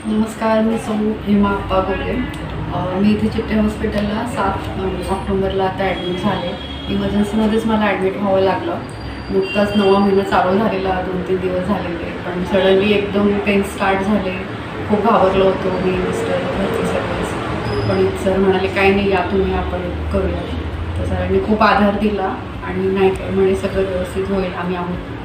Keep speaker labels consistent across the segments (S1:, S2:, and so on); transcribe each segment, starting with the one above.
S1: नमस्कार, मी सौ हेमा अप्पा बोलते. मी इथे चिट्टे हॉस्पिटलला 7 ऑक्टोबरला आता ॲडमिट झाले. इमर्जन्सीमध्येच मला ॲडमिट व्हावं लागलं. नुकताच 9वा महिना चालू झालेला, 2-3 दिवस झालेले. पण सडनली एकदम पेन स्टार्ट झाले. खूप घाबरलो होतो मी, मिस्टर, घरचे सगळेच. पण सर म्हणाले काही नाही, या तुम्ही, आपण करूया. तर सरांनी खूप आधार दिला आणि नाही काय म्हणे, सगळं व्यवस्थित होईल, आम्ही आहोत.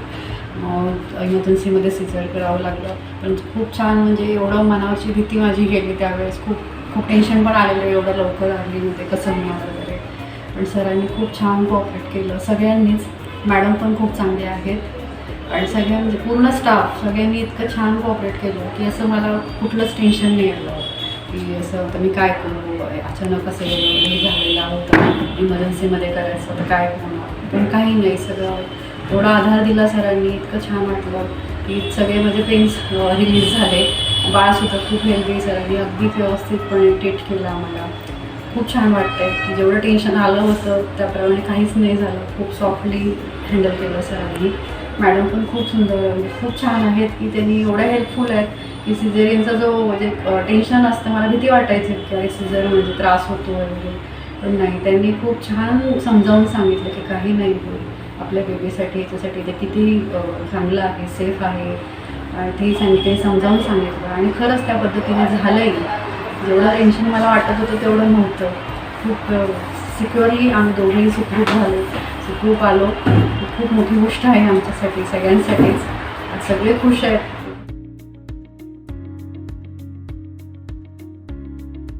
S1: इमर्जन्सीमध्ये सिजर करावं लागलं. पण खूप छान, म्हणजे एवढं मनावरची भीती माझी गेली त्यावेळेस. खूप टेन्शन पण आलेलं, एवढं लवकर आली नव्हते, कसं होणार वगैरे. पण सरांनी खूप छान कोऑपरेट केलं, सगळ्यांनीच. मॅडम पण खूप चांगले आहेत आणि म्हणजे पूर्ण स्टाफ सगळ्यांनी इतकं छान कोऑपरेट केलं की असं मला कुठलंच टेन्शन नाही आलं की असं तर मी काय करू, अचानक असं हे झालेलं होतं, इमर्जन्सीमध्ये करायचं तर काय होणार. पण काही नाही, सगळं एवढा आधार दिला सरांनी, इतकं छान वाटलं की सगळे माझे पेन्स रिलीज झाले. बाळसुद्धा खूप हेल्दी, सरांनी अगदी व्यवस्थितपणे ट्रीट केलं आम्हाला. खूप छान वाटतं आहे की जेवढं टेन्शन आलं होतं त्याप्रमाणे काहीच नाही झालं. खूप सॉफ्टली हँडल केलं सरांनी. मॅडम पण खूप सुंदर, खूप छान आहेत की त्यांनी एवढ्या हेल्पफुल आहेत की सिझेरियनचा जो म्हणजे टेन्शन असतं, मला भीती वाटायची की अरे सिझर म्हणजे त्रास होतो वगैरे. पण नाही, त्यांनी खूप छान समजावून सांगितलं की काही नाही होईल, आपल्या बेबीसाठी, याच्यासाठी ते किती चांगलं आहे, सेफ आहे. ते समजावून सांगितलं आणि खरंच त्या पद्धतीने झालंही. जेवढं टेन्शन मला वाटत होतं तेवढं नव्हतं. खूप सिक्युअरली आम्ही दोघेही सुखरूप झालो, सुखरूप आलो. खूप मोठी गोष्ट आहे आमच्यासाठी, सगळ्यांसाठीच. सगळे खुश आहेत.